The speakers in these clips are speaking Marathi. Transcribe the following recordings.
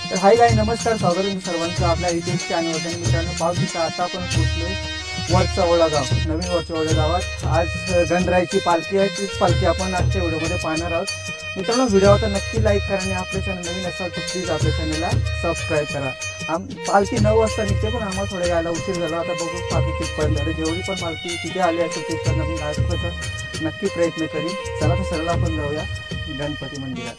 तर हाय गाय नमस्कार, स्वागत आहे सर्वांचं आपल्या युट्यूब चॅनलवर. मित्रांनो पावसाचा आता आपण पोहोचलोय वरचवडा गाव, नवीन वरचवडा गावात. आज गणरायाची पालखी आहे, तीच पालखी आपण आजच्या व्हिडिओमध्ये पाहणार आहोत. मित्रांनो व्हिडिओ आता नक्की लाईक करा आणि आपल्या चॅनल नवीन असाल तर प्लीज आपल्या चॅनलला सबस्क्राईब करा. पालखी 9 वाजता निघते, पण आम्हाला थोडं यायला उशीर झाला. आता बघू पालखी कितपर्यंत झाली. जेवढी पण पालखी तिथे आली असेल तिथपर्यंत आपण दाखवायचा नक्की प्रयत्न करीन. चला तर सरळ आपण जाऊया गणपती मंदिरात.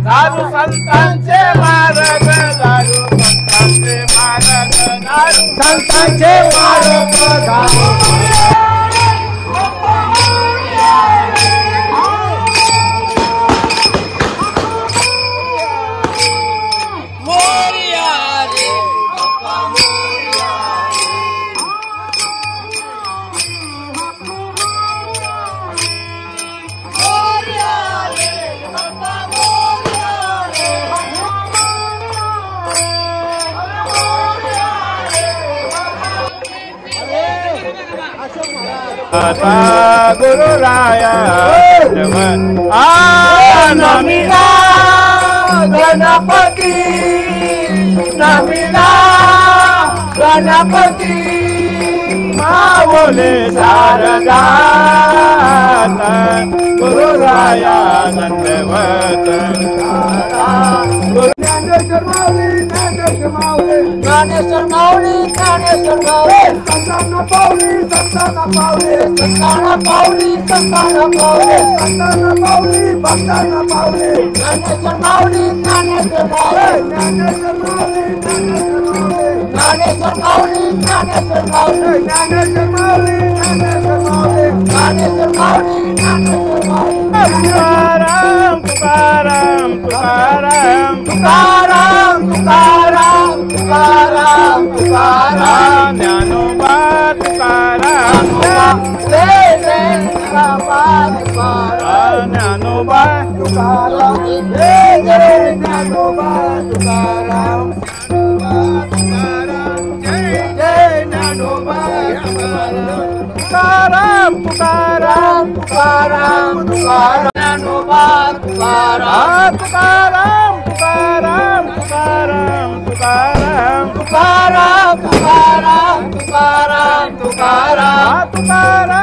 दारू संतांचे मार्ग, दारू संतांचे मार्ग, दारू संतांचे मार्ग, दारू गुरु राया नमिला गणपती, नमिला गणपती, मावले शारदा गुरु राया दंडवत. ज्ञानेश्वर माऊली, ज्ञानेश्वर माऊली, ज्ञानेश्वर माऊली, ज्ञानेश्वर माऊली, संतान पाऊली, संतान पाऊली, संतान पाऊली, संतान पाऊली, संतान पाऊली, भक्तान पाऊली, ज्ञानेश्वर माऊली, ज्ञानेश्वर माऊली, ज्ञानेश्वर माऊली, ज्ञानेश्वर माऊली, ज्ञानेश्वर माऊली, ज्ञानेश्वर माऊली, ज्ञानेश्वर माऊली, ज्ञानेश्वर माऊली, ज्ञानेश्वर माऊली. तुकाराम तुकाराम तुकाराम तुकाराम तुकाराम तुकाराम तुकाराम, ज्ञानोबा तुकाराम, जय जय ज्ञानोबा तुकाराम, ज्ञानोबा तुकाराम, जय जय ज्ञानोबा तुकाराम, तुकाराम, जय जय ज्ञानोबा तुकाराम, तुकाराम तुकाराम तुकाराम, ज्ञानोबा तुकाराम, तुकाराम तुकाराम तुकाराम तुकाराम, तुकाराम तुकाराम तुकाराम तुकाराम, तुकाराम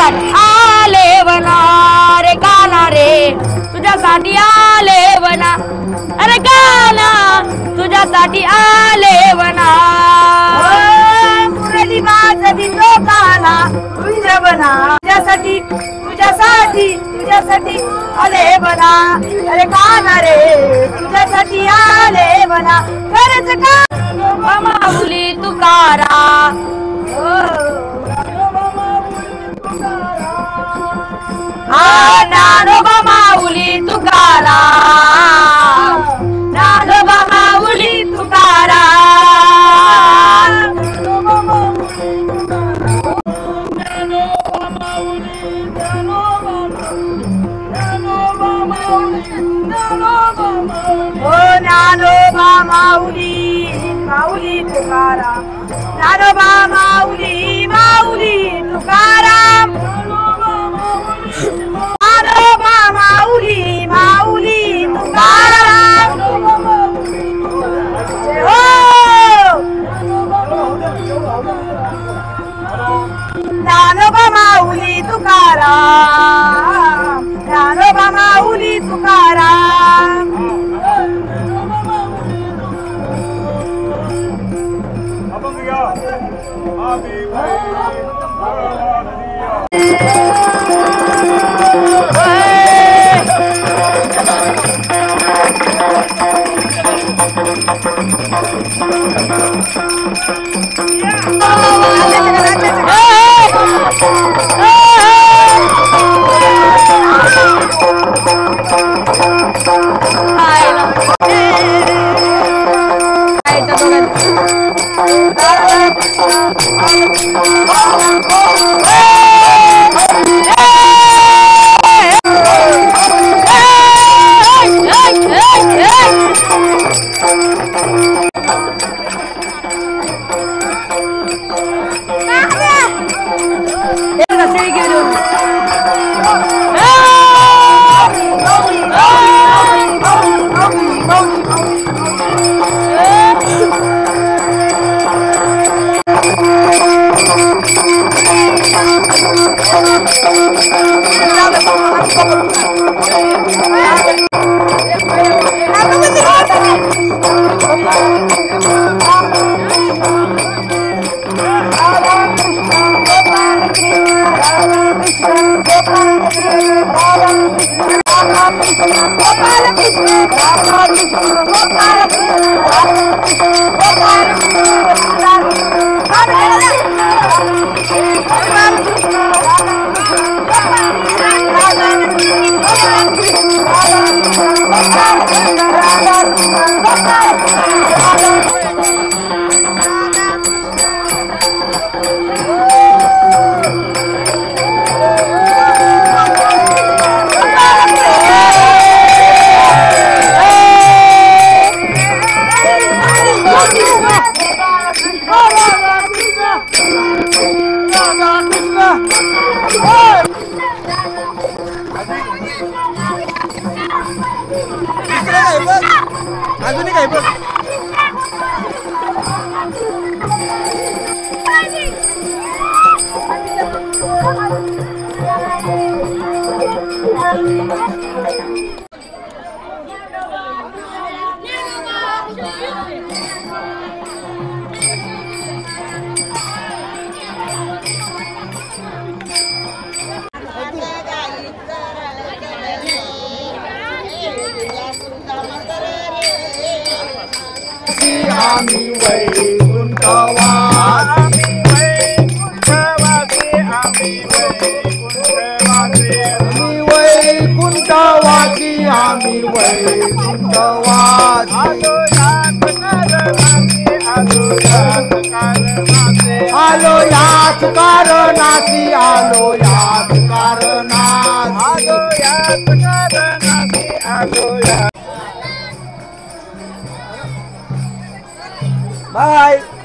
आले वना रे गाना रे तुझ्यासाठी आले वना अरे गाना तुझ्यासाठी आले वना मुरली माझी तो गाना तुझ्या वना तुझ्यासाठी तुझ्यासाठी तुझ्यासाठी आले वना अरे गाना रे तुझ्यासाठी आले वना खरंच का माऊली तुकारा ज्ञानोबा माऊली तुकारा ज्ञानोबा माऊली तुकारा ज्ञानोबा माऊली माऊली तुकारा ज्ञानोबा माऊली माऊली तुकाराम ज्ञानोबा माऊली माऊली तुकाराम ज्ञानोबा माऊली तुकाराम ज्ञानोबा माऊली तुकाराम अभंग अजूनही काय बघ आम्ही वैकुंठवासी आम्ही वैकुंठवासी आलो याच कारणासी बाय.